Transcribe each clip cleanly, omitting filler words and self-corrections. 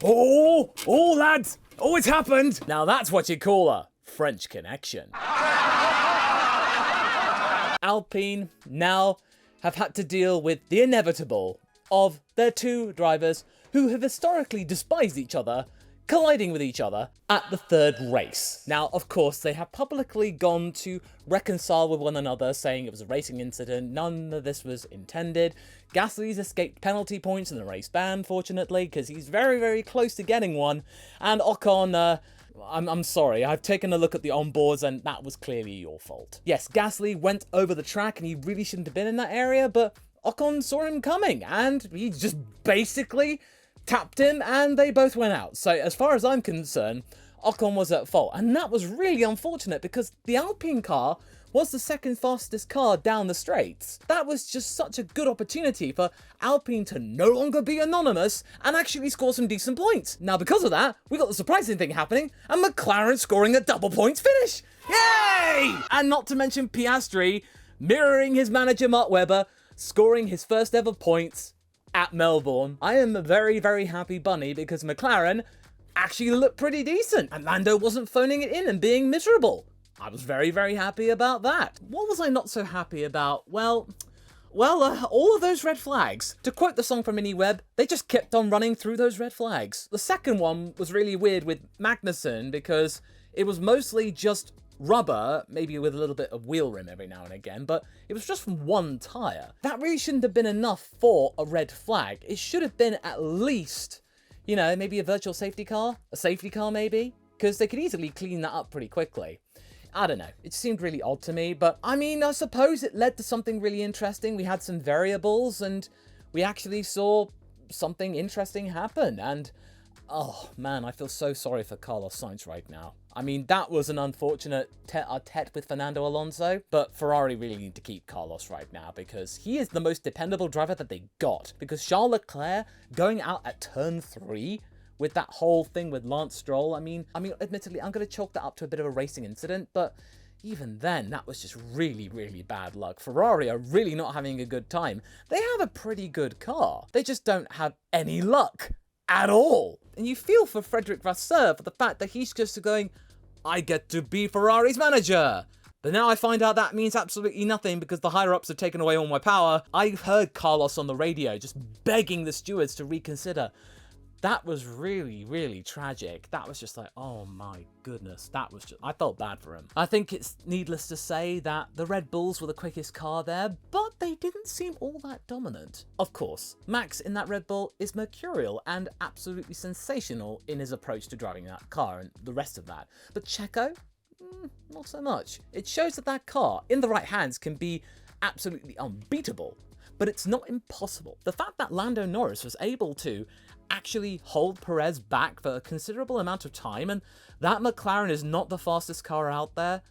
Oh, lads! Oh, it's happened! Now that's what you call a French connection. Alpine now have had to deal with the inevitable of their two drivers who have historically despised each other colliding with each other at the third race. Now, of course, they have publicly gone to reconcile with one another, saying it was a racing incident, none of this was intended. Gasly's escaped penalty points in the race ban, fortunately, because he's very, very close to getting one. And Ocon, I'm sorry, I've taken a look at the onboards and that was clearly your fault. Yes, Gasly went over the track and he really shouldn't have been in that area, but Ocon saw him coming and he just basically tapped him and they both went out. So as far as I'm concerned, Ocon was at fault. And that was really unfortunate because the Alpine car was the second fastest car down the straights. That was just such a good opportunity for Alpine to no longer be anonymous and actually score some decent points. Now, because of that, we got the surprising thing happening and McLaren scoring a double points finish. Yay! And not to mention Piastri mirroring his manager Mark Webber, scoring his first ever points at Melbourne. I am a very, very happy bunny because McLaren actually looked pretty decent and Lando wasn't phoning it in and being miserable. I was very, very happy about that. What was I not so happy about? Well, all of those red flags. To quote the song from Webb, they just kept on running through those red flags. The second one was really weird with Magnussen because it was mostly just rubber, maybe with a little bit of wheel rim every now and again, but it was just from one tyre. That really shouldn't have been enough for a red flag. It should have been at least, you know, maybe a virtual safety car, a safety car maybe, because they could easily clean that up pretty quickly. I don't know, it seemed really odd to me, but I mean, I suppose it led to something really interesting. We had some variables and we actually saw something interesting happen, and oh man, I feel so sorry for Carlos Sainz right now. I mean, that was an unfortunate tete-a-tete with Fernando Alonso, but Ferrari really need to keep Carlos right now because he is the most dependable driver that they got. Because Charles Leclerc going out at turn 3 with that whole thing with Lance Stroll, I mean, admittedly, I'm going to chalk that up to a bit of a racing incident, but even then, that was just really, really bad luck. Ferrari are really not having a good time. They have a pretty good car. They just don't have any luck at all. And you feel for Frederic Vasseur for the fact that he's just going, I get to be Ferrari's manager. But now I find out that means absolutely nothing because the higher-ups have taken away all my power. I heard Carlos on the radio just begging the stewards to reconsider. That was really, really tragic. That was just like, oh my goodness. That was just, I felt bad for him. I think it's needless to say that the Red Bulls were the quickest car there, but they didn't seem all that dominant. Of course, Max in that Red Bull is mercurial and absolutely sensational in his approach to driving that car and the rest of that. But Checo, not so much. It shows that that car, in the right hands, can be absolutely unbeatable, but it's not impossible. The fact that Lando Norris was able to actually hold Perez back for a considerable amount of time, and that McLaren is not the fastest car out there,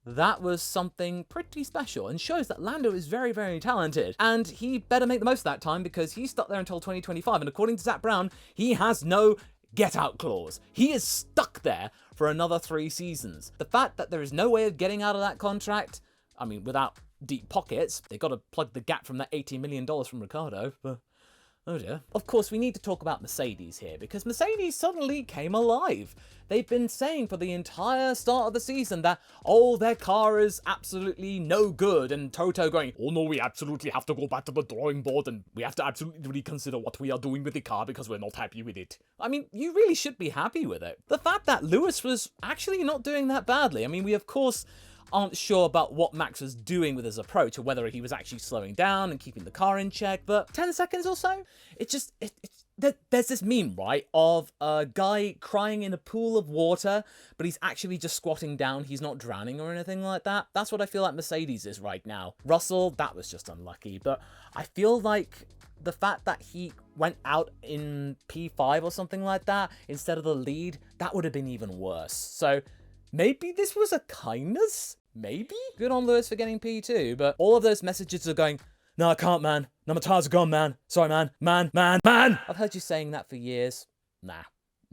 that was something pretty special and shows that Lando is very, very talented, and he better make the most of that time because he's stuck there until 2025, and according to Zach Brown, he has no get out clause. He is stuck there for another 3 seasons. The fact that there is no way of getting out of that contract, I mean, without deep pockets, they got to plug the gap from that $80 million from Ricciardo. Oh dear. Of course, we need to talk about Mercedes here, because Mercedes suddenly came alive. They've been saying for the entire start of the season that, oh, their car is absolutely no good, and Toto going, oh no, we absolutely have to go back to the drawing board, and we have to absolutely reconsider what we are doing with the car because we're not happy with it. I mean, you really should be happy with it. The fact that Lewis was actually not doing that badly. I mean, we of course aren't sure about what Max was doing with his approach or whether he was actually slowing down and keeping the car in check, but 10 seconds or so, there's this meme, right, of a guy crying in a pool of water, but he's actually just squatting down, he's not drowning or anything like that. That's what I feel like Mercedes is right now. Russell, that was just unlucky, but I feel like the fact that he went out in P5 or something like that instead of the lead, that would have been even worse. So maybe this was a kindness? Maybe? Good on Lewis for getting P2, but all of those messages are going, no, I can't, man. No, my tires are gone, man. Sorry, man. Man. I've heard you saying that for years. Nah,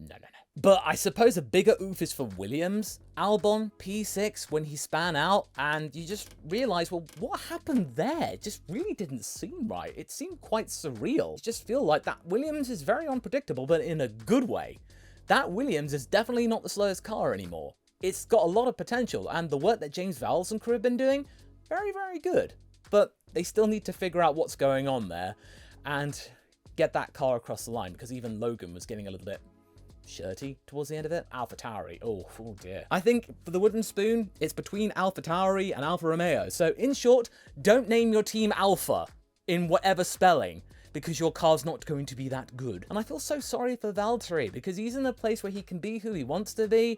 No. But I suppose a bigger oof is for Williams. Albon, P6, when he span out, and you just realise, well, what happened there? It just really didn't seem right. It seemed quite surreal. You just feel like that Williams is very unpredictable, but in a good way. That Williams is definitely not the slowest car anymore. It's got a lot of potential, and the work that James Vowles and crew have been doing, very, very good. But they still need to figure out what's going on there, and get that car across the line, because even Logan was getting a little bit shirty towards the end of it. AlphaTauri, oh dear. I think for the wooden spoon, it's between AlphaTauri and Alfa Romeo. So in short, don't name your team Alpha in whatever spelling, because your car's not going to be that good. And I feel so sorry for Valtteri, because he's in a place where he can be who he wants to be,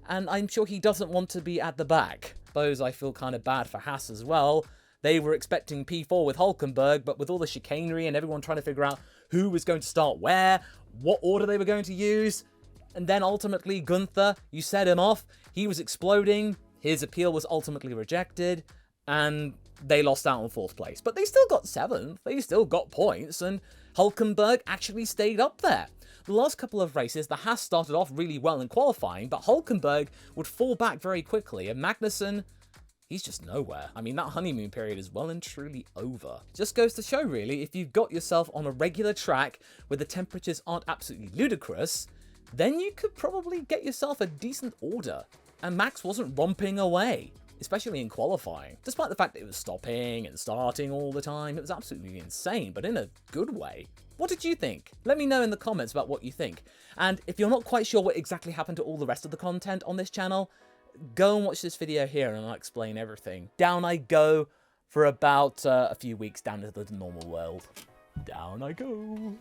and I'm sure he doesn't want to be at the back. I suppose I feel kind of bad for Haas as well. They were expecting P4 with Hülkenberg, but with all the chicanery and everyone trying to figure out who was going to start where, what order they were going to use, and then ultimately Gunther, you set him off, he was exploding, his appeal was ultimately rejected, and they lost out on 4th place. But they still got 7th, they still got points, and Hülkenberg actually stayed up there. The last couple of races, the Haas started off really well in qualifying, but Hülkenberg would fall back very quickly, and Magnussen, he's just nowhere. I mean, that honeymoon period is well and truly over. Just goes to show, really, if you've got yourself on a regular track where the temperatures aren't absolutely ludicrous, then you could probably get yourself a decent order. And Max wasn't romping away, especially in qualifying. Despite the fact that it was stopping and starting all the time, it was absolutely insane, but in a good way. What did you think? Let me know in the comments about what you think. And if you're not quite sure what exactly happened to all the rest of the content on this channel, go and watch this video here and I'll explain everything. Down I go for about a few weeks down into the normal world. Down I go.